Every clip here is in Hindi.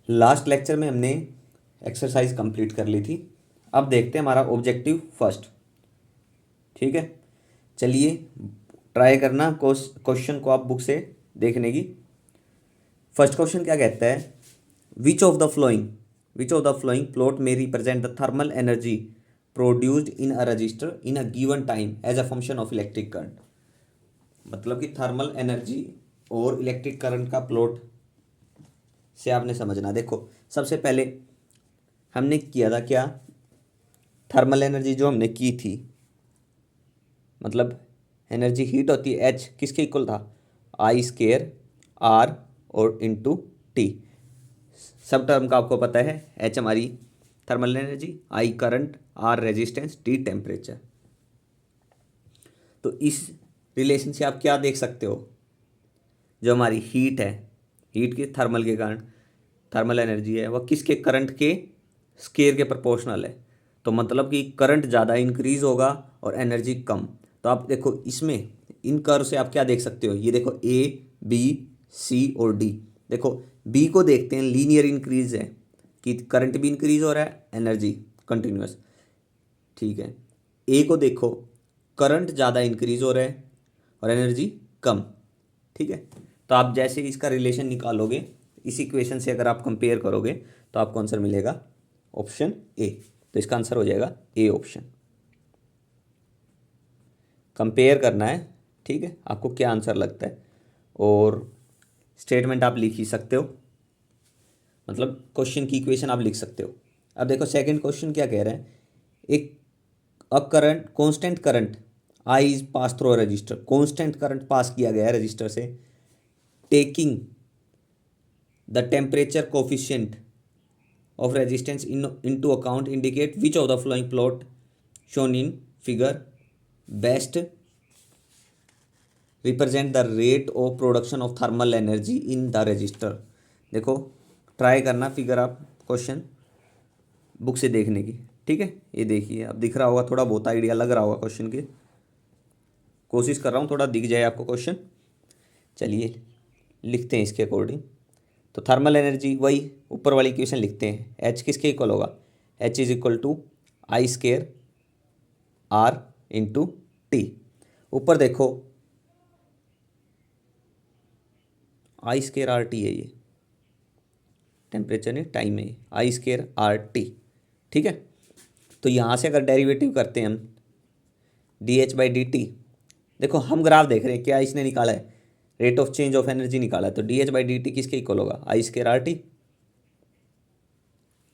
लास्ट लेक्चर में हमने एक्सरसाइज कंप्लीट कर ली थी। अब देखते हैं हमारा ऑब्जेक्टिव फर्स्ट। ठीक है, चलिए ट्राई करना क्वेश्चन को आप बुक से देखने की। फर्स्ट क्वेश्चन क्या कहता है, which of the following plot में represent the thermal energy produced in a resistor in a given time as a function of electric current. मतलब कि थर्मल एनर्जी और इलेक्ट्रिक करंट का प्लॉट से आपने समझना। देखो सबसे पहले हमने किया था क्या, थर्मल एनर्जी जो हमने की थी, मतलब एनर्जी हीट होती है एच किसके इक्वल था, आई स्केयर आर और इंटू टी। सब टर्म का आपको पता है, एच हमारी thermal energy, I current, R resistance, T temperature. तो इस रिलेशन से आप क्या देख सकते हो, जो हमारी हीट है, हीट की थर्मल के कारण थर्मल एनर्जी है वह किसके करंट के स्केयर के प्रोपोर्शनल है। तो मतलब कि करंट ज़्यादा इंक्रीज होगा और एनर्जी कम। तो आप देखो इसमें इन कर्व से आप क्या देख सकते हो, ये देखो ए बी सी और डी। देखो बी को देखते हैं, लीनियर इंक्रीज है कि करंट भी इंक्रीज हो रहा है, एनर्जी कंटिन्यूस। ठीक है, ए को देखो, करंट ज़्यादा इंक्रीज हो रहा है और एनर्जी कम। ठीक है, तो आप जैसे इसका रिलेशन निकालोगे, इस इक्वेशन से अगर आप कंपेयर करोगे तो आपको आंसर मिलेगा ऑप्शन ए। तो इसका आंसर हो जाएगा ए ऑप्शन। कंपेयर करना है, ठीक है, आपको क्या आंसर लगता है। और स्टेटमेंट आप लिख ही सकते हो, मतलब क्वेश्चन की इक्वेशन आप लिख सकते हो। अब देखो सेकंड क्वेश्चन क्या कह रहा है, एक current constant current I is pass through register, constant current pass किया गया है रजिस्टर से, taking the temperature coefficient of resistance into account, indicate which of the following plot shown in figure best represent the rate of production of thermal energy in the resistor। देखो ट्राई करना फिगर आप क्वेश्चन बुक से देखने की। ठीक है, ये देखिए अब दिख रहा होगा, थोड़ा बहुत आइडिया लग रहा होगा क्वेश्चन के, कोशिश कर रहा हूँ थोड़ा दिख जाए आपको क्वेश्चन। चलिए लिखते हैं इसके अकॉर्डिंग। तो थर्मल एनर्जी वही ऊपर वाली इक्वेशन लिखते हैं, एच किसके इक्वल होगा, H is equal to I square R into T. ऊपर देखो आई स्केयर आर टी है, ये टेम्परेचर नहीं टाइम है, आई स्केयर आर टी। ठीक है, तो यहाँ से अगर डेरिवेटिव करते हैं हम D H by D T, देखो हम ग्राफ देख रहे हैं क्या इसने निकाला है, rate of change of energy निकाला है। तो D H by D T किसके इक्वल होगा, आई स्केयर आर टी,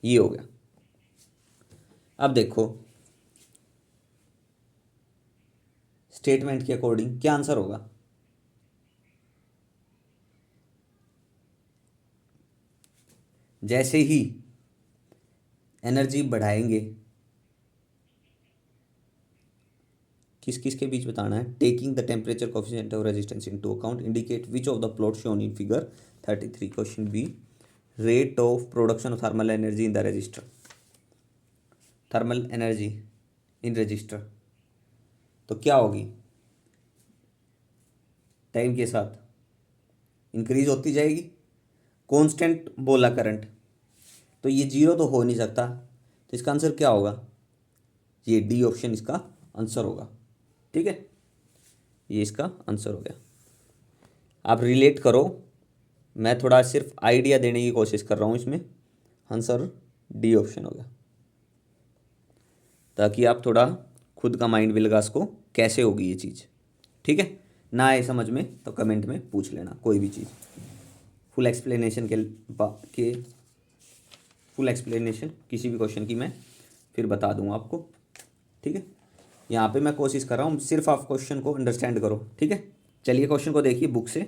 ये हो गया। अब देखो स्टेटमेंट के अकॉर्डिंग क्या आंसर होगा, जैसे ही एनर्जी बढ़ाएंगे, किस किस के बीच बताना है, taking the temperature coefficient of resistance into account, indicate which of the plot shown in figure 33। Question B, rate of production of thermal energy in the resistor, thermal energy in resistor तो क्या होगी, टाइम के साथ इंक्रीज होती जाएगी। कांस्टेंट बोला करंट, तो ये जीरो तो हो नहीं सकता, तो इसका आंसर क्या होगा, ये डी ऑप्शन इसका आंसर होगा। ठीक है, ये इसका आंसर हो गया। आप रिलेट करो, मैं थोड़ा सिर्फ आइडिया देने की कोशिश कर रहा हूँ इसमें, आंसर डी ऑप्शन हो गया, ताकि आप थोड़ा खुद का माइंड भी लगा सको कैसे होगी ये चीज़। ठीक है, ना आए समझ में तो कमेंट में पूछ लेना कोई भी चीज़, फुल एक्सप्लेनेशन के फुल एक्सप्लेनेशन किसी भी क्वेश्चन की मैं फिर बता दूंगा आपको। ठीक है, यहाँ पे मैं कोशिश कर रहा हूँ सिर्फ आप क्वेश्चन को अंडरस्टैंड करो। ठीक है, चलिए क्वेश्चन को देखिए बुक से।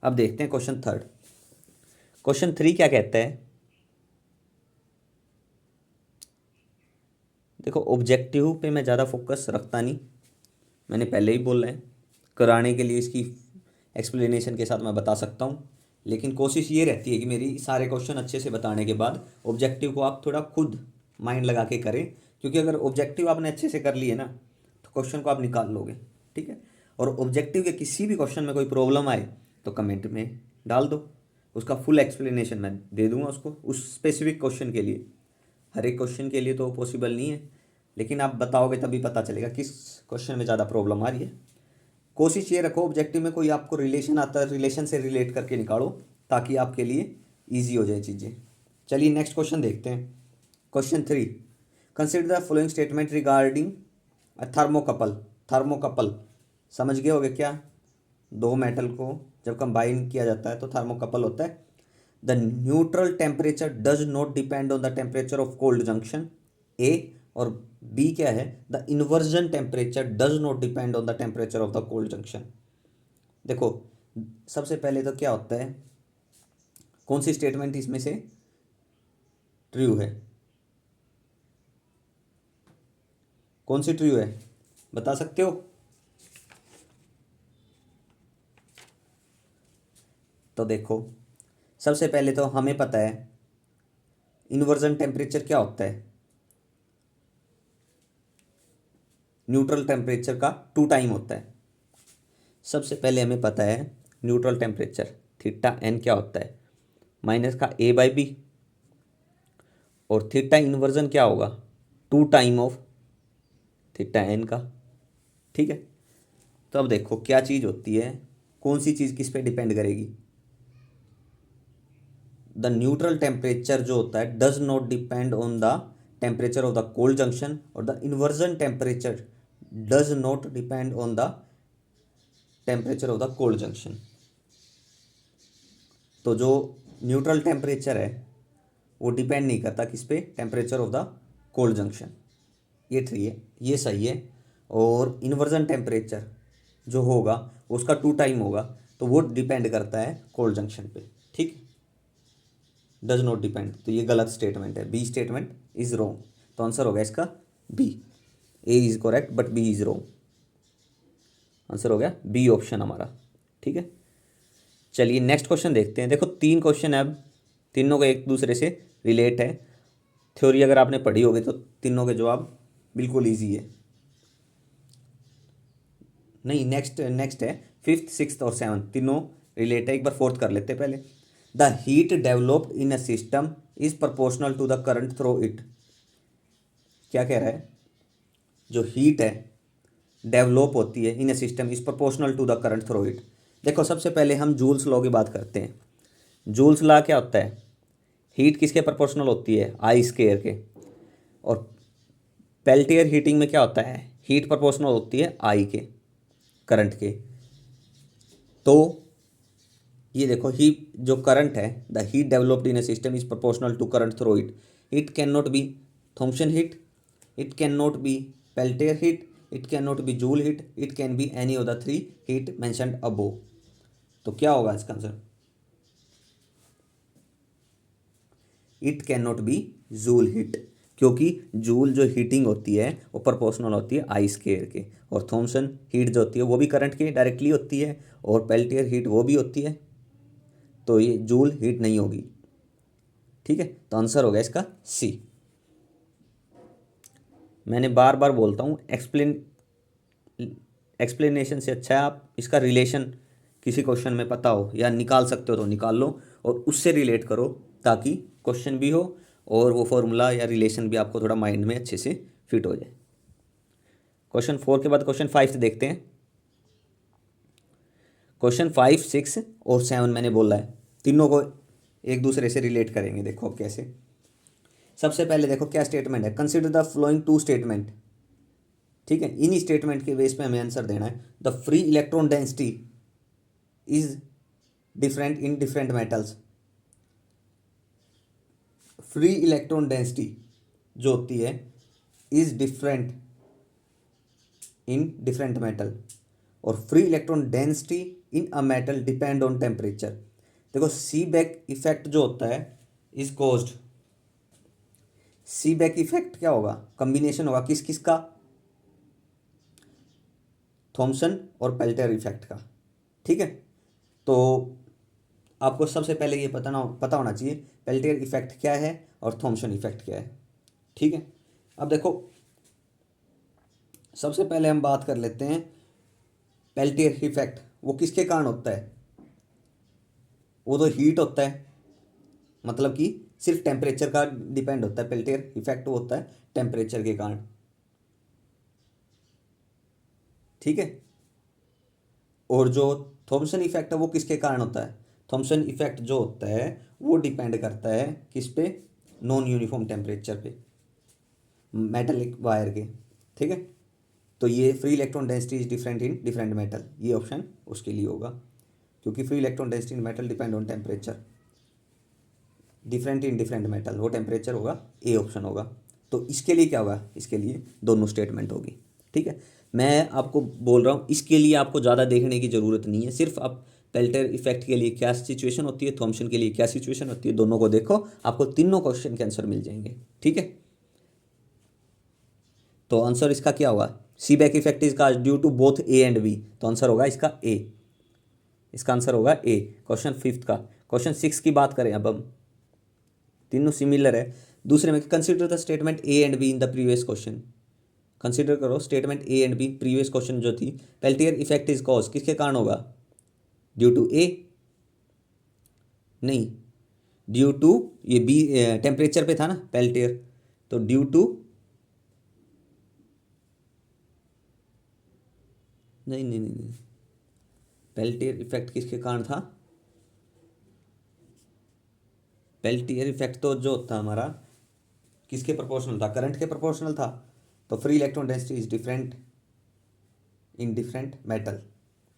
अब देखते हैं क्वेश्चन थर्ड। क्वेश्चन थ्री क्या कहता है, देखो ऑब्जेक्टिव पे मैं ज़्यादा फोकस रखता नहीं, मैंने पहले ही बोला है, कराने के लिए इसकी एक्सप्लेनेशन के साथ मैं बता सकता हूँ, लेकिन कोशिश ये रहती है कि मेरी सारे क्वेश्चन अच्छे से बताने के बाद ऑब्जेक्टिव को आप थोड़ा खुद माइंड लगा के करें, क्योंकि अगर ऑब्जेक्टिव आपने अच्छे से कर लिए ना तो क्वेश्चन को आप निकाल लोगे। ठीक है, और ऑब्जेक्टिव के किसी भी क्वेश्चन में कोई प्रॉब्लम आए तो कमेंट में डाल दो, उसका फुल एक्सप्लेनेशन मैं दे दूंगा उसको उस स्पेसिफिक क्वेश्चन के लिए। हर एक क्वेश्चन के लिए तो पॉसिबल नहीं है, लेकिन आप बताओगे तभी पता चलेगा किस क्वेश्चन में ज़्यादा प्रॉब्लम आ रही है। कोशिश ये रखो ऑब्जेक्टिव में कोई आपको रिलेशन आता है, रिलेशन से रिलेट करके निकालो ताकि आपके लिए ईजी हो जाए चीज़ें। चलिए नेक्स्ट क्वेश्चन देखते हैं। Question 3, consider the following statement regarding a thermocouple. Thermocouple समझ गए होगे क्या? दो मेटल को जब कंबाइन किया जाता है तो थर्मोकपल होता है। The neutral temperature does not depend on the temperature of cold junction, A. और बी क्या है? The inversion temperature does not depend on the temperature of the cold junction. देखो सबसे पहले तो क्या होता है, कौन सी स्टेटमेंट इसमें से ट्रू है? कौन सी ट्रू है बता सकते हो? तो देखो सबसे पहले तो हमें पता है इन्वर्जन टेम्परेचर क्या होता है, न्यूट्रल टेम्परेचर का 2 टाइम होता है। सबसे पहले हमें पता है न्यूट्रल टेम्परेचर थीटा एन क्या होता है, माइनस का ए बाई बी, और थीटा इन्वर्जन क्या होगा 2 टाइम ऑफ थीटा एन का। ठीक है, तो अब देखो क्या चीज़ होती है, कौन सी चीज़ किस पे डिपेंड करेगी। द न्यूट्रल टेम्परेचर जो होता है does not depend on the temperature of the cold junction, और the inversion temperature does not depend on the temperature of the cold junction. तो जो न्यूट्रल टेम्परेचर है वो डिपेंड नहीं करता किस पे, temperature of the cold junction. ये ठीक है, ये सही है। और इन्वर्जन टेम्परेचर जो होगा उसका 2 टाइम होगा, तो वो डिपेंड करता है कोल्ड जंक्शन पे। ठीक, डज नॉट डिपेंड, तो ये गलत स्टेटमेंट है, बी स्टेटमेंट इज रॉन्ग। तो आंसर होगा इसका B. A is correct but B is wrong. Answer हो गया बी ऑप्शन हमारा। ठीक है, चलिए नेक्स्ट क्वेश्चन देखते हैं। देखो 3 क्वेश्चन है, अब तीनों का एक दूसरे से रिलेट है। थ्योरी अगर आपने पढ़ी होगी तो तीनों के जवाब बिल्कुल ईजी है। नहीं, नेक्स्ट नेक्स्ट है 5th 6th और 7th, तीनों रिलेट है। एक बार 4th कर लेते हैं पहले। The heat developed in a system is proportional to the current through it. क्या कह रहा है, जो हीट है डेवलप होती है in a system is proportional to the current through it. देखो सबसे पहले हम जूल्स लॉ की बात करते हैं। जूल्स लॉ क्या होता है, हीट किसके प्रोपोर्शनल होती है, आई स्केयर के। और पेल्टियर हीटिंग में क्या होता है, हीट प्रोपोर्शनल होती है आई के, करंट के। तो ये देखो ही जो करंट है, the heat developed in a system is proportional to current through it. It can not be Thomson heat, it can not be Peltier heat, it can not be Joule heat, it can be any of the 3 heat mentioned above. तो क्या होगा इसका answer, it can not be Joule heat, क्योंकि जूल जो हीटिंग होती है वो प्रोपोर्शनल होती है आई स्केयर के, और थॉम्सन हीट जो होती है वो भी करंट की डायरेक्टली होती है, और पेल्टियर हीट वो भी होती है। तो ये जूल हीट नहीं होगी। ठीक है, तो आंसर होगा इसका सी। मैंने बार बार बोलता हूँ एक्सप्लेनेशन से अच्छा है आप इसका रिलेशन किसी क्वेश्चन में पता हो या निकाल सकते हो तो निकाल लो और उससे रिलेट करो, ताकि क्वेश्चन भी हो और वो फॉर्मूला या रिलेशन भी आपको थोड़ा माइंड में अच्छे से फिट हो जाए। क्वेश्चन 4 के बाद क्वेश्चन 5 देखते हैं। क्वेश्चन 5 6 और 7 मैंने बोला है, तीनों को एक दूसरे से रिलेट करेंगे। देखो अब कैसे। सबसे पहले देखो क्या स्टेटमेंट है, कंसिडर द फ्लोइंग 2 स्टेटमेंट। ठीक है, इन स्टेटमेंट के बेस पे हमें आंसर देना है। The free electron density is different in different metals. Free electron density जो होती है is different in different metal, और free electron density in a metal depend on temperature. देखो सी बैक इफेक्ट जो होता है is caused, Seebeck effect क्या होगा, कॉम्बिनेशन होगा किस किस का, थॉमसन और पेल्टियर इफेक्ट का। ठीक है, तो आपको सबसे पहले ये पता होना चाहिए पेल्टियर इफेक्ट क्या है और थॉमसन इफेक्ट क्या है। ठीक है, अब देखो सबसे पहले हम बात कर लेते हैं पेल्टियर इफेक्ट, वो किसके कारण होता है, वो तो हीट होता है, मतलब कि सिर्फ टेम्परेचर का डिपेंड होता है, पेल्टियर इफेक्ट होता है टेम्परेचर के कारण, ठीक है। और जो थॉमसन इफेक्ट है वो किसके कारण होता है, थॉमसन इफेक्ट जो होता है वो डिपेंड करता है किस पे, नॉन यूनिफॉर्म टेम्परेचर पे, मेटेलिक वायर के, ठीक है। तो ये free electron density is different in different metal, ये ऑप्शन उसके लिए होगा, क्योंकि free electron density in metal depend on temperature, different in different metal, वो टेम्परेचर होगा, ए ऑप्शन होगा। तो इसके लिए क्या होगा, इसके लिए दोनों स्टेटमेंट होगी, ठीक है। मैं आपको बोल रहा हूँ इसके लिए आपको ज़्यादा देखने की ज़रूरत नहीं है, सिर्फ आप पेल्टर इफेक्ट के लिए क्या सिचुएशन होती है, थॉमसन के लिए क्या सिचुएशन होती है, दोनों को देखो, आपको तीनों क्वेश्चन के आंसर मिल जाएंगे, ठीक है। तो आंसर इसका क्या होगा, Seebeck effect is cause due to both A and B, तो आंसर होगा इसका ए, इसका आंसर होगा ए। क्वेश्चन फिफ्थ का, क्वेश्चन सिक्स की बात करें अब हम, तीनों सिमिलर है। दूसरे में consider the statement A and B in the previous question, consider करो statement A and B, previous question जो थी, पेल्टियर इफेक्ट इज कॉज किसके कारण होगा, ड्यू टू ए, नहीं, ड्यू टू, ये बी टेम्परेचर पे था ना पेल्टियर, तो ड्यू टू, नहीं नहीं नहीं नहीं, पेल्टियर इफेक्ट किसके कारण था, पेल्टियर इफेक्ट तो जो था हमारा किसके प्रोपोर्शनल था, करंट के प्रोपोर्शनल था, तो free electron density is different in different metal,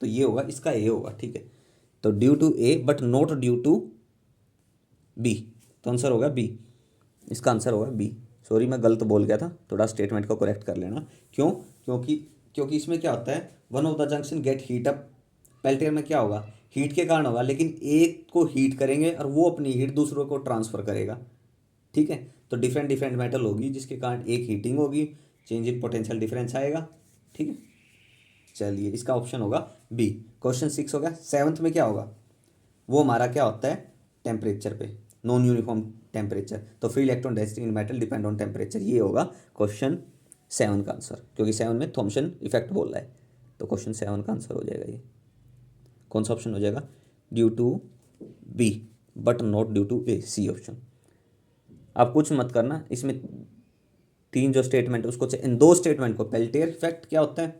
तो ये होगा, इसका ए होगा, ठीक है। तो due to A but not due to B, तो आंसर होगा बी, इसका आंसर होगा बी। सॉरी मैं गलत बोल गया था, थोड़ा स्टेटमेंट को करेक्ट कर लेना, क्यों, क्योंकि क्योंकि इसमें क्या होता है, one of the junction get heat up, Peltier में क्या होगा, हीट के कारण होगा, लेकिन एक को हीट करेंगे और वो अपनी हीट दूसरों को ट्रांसफ़र करेगा, ठीक है। तो डिफरेंट डिफरेंट मेटल होगी जिसके कारण एक हीटिंग होगी, चेंज इन पोटेंशियल डिफरेंस आएगा, ठीक है। चलिए इसका ऑप्शन होगा बी। क्वेश्चन सिक्स हो गया। सेवन्थ में क्या होगा, वो हमारा क्या होता है, टेम्परेचर पे, नॉन यूनिफॉर्म टेम्परेचर, तो free electron density in metal depend on temperature, ये होगा क्वेश्चन सेवन का आंसर, क्योंकि सेवन में थॉमसन इफेक्ट बोल रहा है, तो क्वेश्चन सेवन का आंसर हो जाएगा ये, कौन सा ऑप्शन हो जाएगा, due to B but not due to A, C option. आप कुछ मत करना, इसमें तीन जो स्टेटमेंट है उसको, इन दो स्टेटमेंट को, पेल्टियर इफेक्ट क्या होता है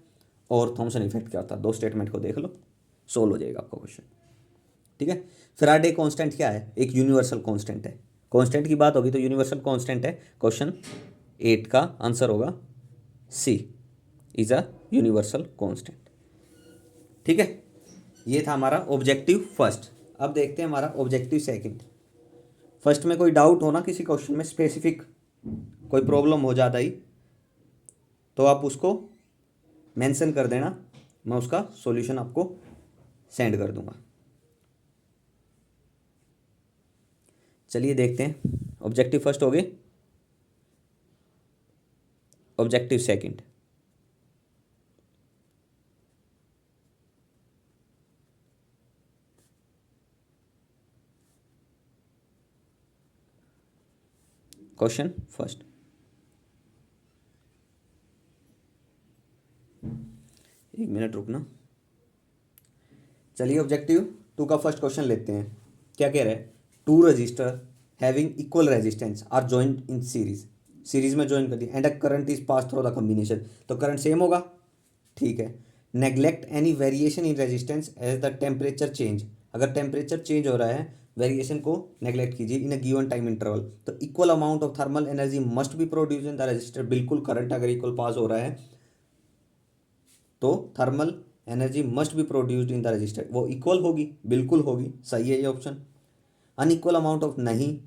और थॉमसन इफेक्ट क्या होता है, दो स्टेटमेंट को देख लो, सोल्व हो जाएगा आपका क्वेश्चन, ठीक है। फैराडे कांस्टेंट क्या है, एक यूनिवर्सल कांस्टेंट है, कांस्टेंट की बात होगी तो यूनिवर्सल कांस्टेंट है, क्वेश्चन एट का आंसर होगा सी, इज अ यूनिवर्सल कांस्टेंट, ठीक है। ये था हमारा ऑब्जेक्टिव फर्स्ट। अब देखते हैं हमारा ऑब्जेक्टिव सेकंड। फर्स्ट में कोई डाउट हो ना किसी क्वेश्चन में, स्पेसिफिक कोई प्रॉब्लम हो ज़्यादा ही, तो आप उसको मेंशन कर देना, मैं उसका सॉल्यूशन आपको सेंड कर दूंगा। चलिए देखते हैं, ऑब्जेक्टिव फर्स्ट हो गए, ऑब्जेक्टिव सेकंड। क्वेश्चन फर्स्ट, एक मिनट रुकना। चलिए ऑब्जेक्टिव टू का फर्स्ट क्वेश्चन लेते हैं। क्या कह रहा है, two resistor having equal resistance are joined in series, series में ज्वाइन कर दी, and a current is pass through the combination, तो करंट सेम होगा, ठीक है। Neglect any variation in resistance as the temperature change, अगर टेम्परेचर चेंज हो रहा है, वेरिएशन को नेग्लेक्ट कीजिए इन अ गिवन टाइम इंटरवल, तो equal amount of thermal energy must be produce in the resistor, बिल्कुल करंट अगर इक्वल पास हो रहा है तो thermal energy must be produced in the resistor, वो इक्वल होगी, बिल्कुल होगी, सही है ये ऑप्शन। अनइक्वल अमाउंट ऑफ नहीं,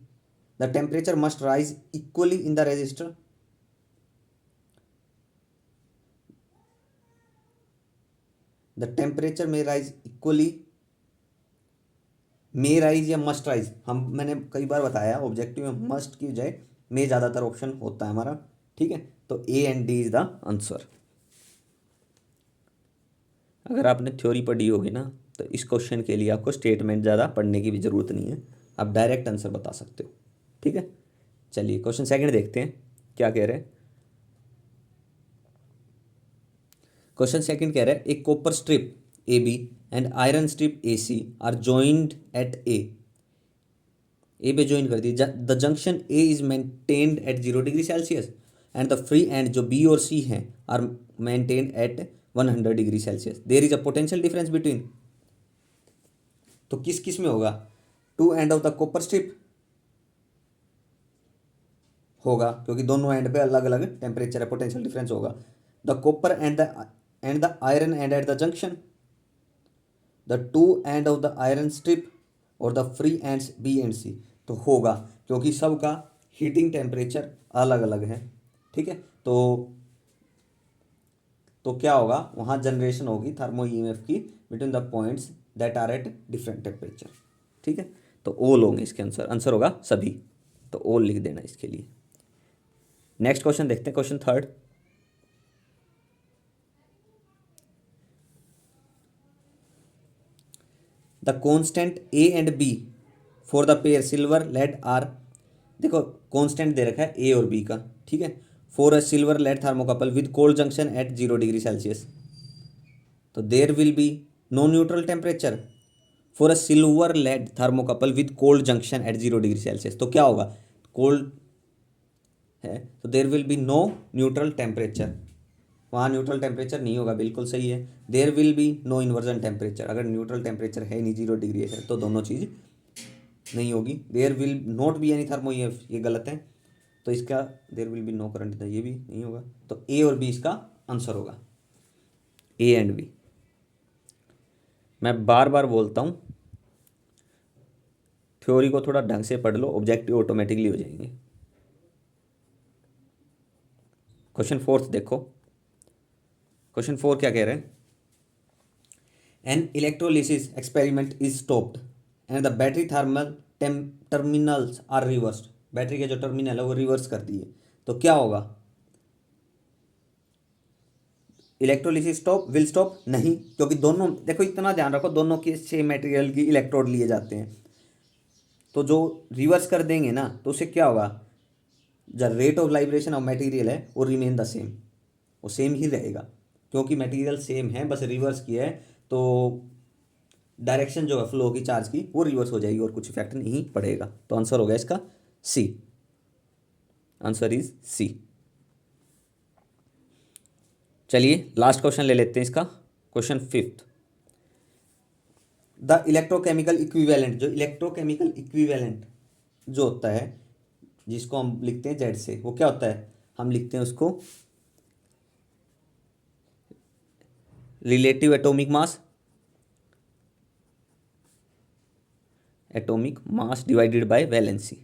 the temperature must rise equally in the resistor, the temperature में राइज इक्वली, मे राइज या मस्ट राइज, हम मैंने कई बार बताया ऑब्जेक्टिव में मस्ट की बजाय मे ज़्यादातर ऑप्शन होता है हमारा, ठीक है। तो A and D is the answer. अगर आपने थ्योरी पढ़ी होगी ना, तो इस क्वेश्चन के लिए आपको स्टेटमेंट ज़्यादा पढ़ने की भी ज़रूरत नहीं है, आप डायरेक्ट आंसर बता सकते हो, ठीक है। चलिए क्वेश्चन सेकंड देखते हैं क्या कह रहे हैं। क्वेश्चन सेकंड कह रहा है, एक copper strip AB and iron strip AC are joined at A. A पे ज्वाइन कर दी। The junction A is maintained at 0 degree Celsius and the free end जो बी और सी हैं are maintained at 100 degree Celsius. There is a potential difference between, तो किस किस में होगा? Two end of the copper strip होगा, क्योंकि दोनों एंड पे अलग अलग टेम्परेचर है, पोटेंशियल डिफरेंस होगा। The copper and the iron and at the junction, the two end of the iron strip और the free ends B and C, तो होगा क्योंकि सबका हीटिंग टेम्परेचर अलग अलग है। ठीक है, तो क्या होगा? वहाँ जनरेशन होगी थर्मो ईएमएफ की between the points that are at different temperature. ठीक है, तो ऑल होंगे इसके आंसर होगा सभी, तो ऑल लिख देना इसके लिए। नेक्स्ट क्वेश्चन देखते हैं, question third. The constant A and B for the pair silver lead are, देखो कॉन्स्टेंट दे रखा है ए और बी का। ठीक है, for a silver lead thermocouple with cold junction at 0 degree Celsius, तो there will be no neutral temperature for a silver lead thermocouple with cold junction at 0 degree Celsius, तो क्या होगा? कोल्ड है तो there will be no neutral temperature, वहाँ न्यूट्रल टेम्परेचर नहीं होगा, बिल्कुल सही है। There will be no inversion temperature, अगर न्यूट्रल टेम्परेचर है नहीं 0 डिग्री है तो दोनों चीज़ नहीं होगी। There will not be any thermo EMF, ये गलत है, तो इसका there will be no current, ये भी नहीं होगा, तो ए और बी इसका आंसर होगा, ए एंड बी। मैं बार बार बोलता हूँ, थ्योरी को थोड़ा ढंग से पढ़ लो, ऑब्जेक्टिव ऑटोमेटिकली हो जाएंगे। क्वेश्चन फोर्थ देखो, क्वेश्चन 4 क्या कह रहे हैं? An electrolysis experiment is stopped and the battery thermal terminals are reversed, battery के जो टर्मिनल है वो रिवर्स कर दिए, तो क्या होगा? इलेक्ट्रोलिसिस स्टॉप, विल स्टॉप नहीं, क्योंकि दोनों, देखो इतना ध्यान रखो, दोनों के सेम मटेरियल की इलेक्ट्रोड लिए जाते हैं, तो जो रिवर्स कर देंगे ना तो उससे क्या होगा? The rate of liberation of material है वो रिमेन द सेम, वो सेम ही रहेगा, क्योंकि मटेरियल सेम है, बस रिवर्स किया है, तो डायरेक्शन जो है फ्लो की चार्ज की वो रिवर्स हो जाएगी और कुछ इफेक्ट नहीं पड़ेगा, तो आंसर होगा इसका सी, आंसर इज सी। चलिए लास्ट क्वेश्चन ले लेते हैं इसका, क्वेश्चन 5। द इलेक्ट्रोकेमिकल इक्विवेलेंट, जो इलेक्ट्रोकेमिकल इक्विवेलेंट जो होता है जिसको हम लिखते हैं जेड से, वो क्या होता है? हम लिखते हैं उसको relative atomic mass, atomic mass divided by valency.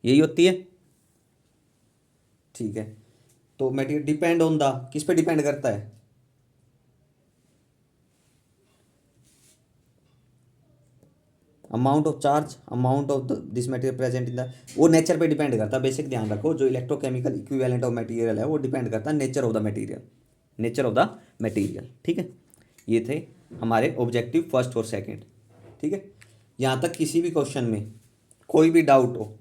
यही होती है, ठीक है। तो मटेरियल डिपेंड ऑन द, किस पे डिपेंड करता है? Amount of charge, amount of this material present in the, वो नेचर पे डिपेंड करता है। बेसिक ध्यान रखो, जो इलेक्ट्रोकेमिकल इक्विवेलेंट ऑफ मटेरियल है वो डिपेंड करता है nature of the material, nature of the material. ठीक है, ये थे हमारे ऑब्जेक्टिव फर्स्ट और सेकंड। ठीक है, यहाँ तक किसी भी क्वेश्चन में कोई भी डाउट हो,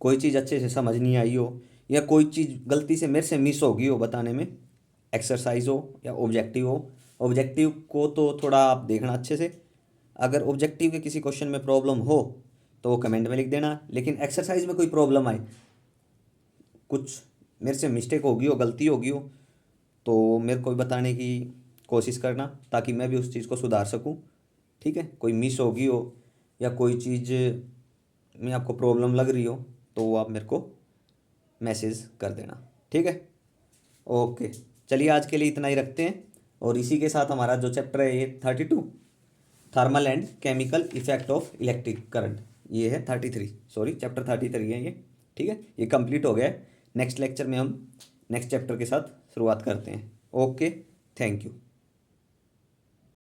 कोई चीज़ अच्छे से समझ नहीं आई हो, या कोई चीज़ गलती से मेरे से मिस होगी हो बताने में, एक्सरसाइज हो या ऑब्जेक्टिव हो, ऑब्जेक्टिव को तो थोड़ा आप देखना अच्छे से, अगर ऑब्जेक्टिव के किसी क्वेश्चन में प्रॉब्लम हो तो वो कमेंट में लिख देना, लेकिन एक्सरसाइज में कोई प्रॉब्लम आए, कुछ मेरे से मिस्टेक होगी हो, गलती होगी हो, तो मेरे को भी बताने की कोशिश करना ताकि मैं भी उस चीज़ को सुधार सकूं। ठीक है, कोई मिस होगी हो या कोई चीज़ में आपको प्रॉब्लम लग रही हो तो वो आप मेरे को मैसेज कर देना। ठीक है, ओके, चलिए आज के लिए इतना ही रखते हैं, और इसी के साथ हमारा जो चैप्टर है ये 32 thermal and chemical effect of electric current, ये है 33, सॉरी चैप्टर 33 है ये। ठीक है, ये कंप्लीट हो गया है। नेक्स्ट लेक्चर में हम नेक्स्ट चैप्टर के साथ शुरुआत करते हैं। Okay, thank you.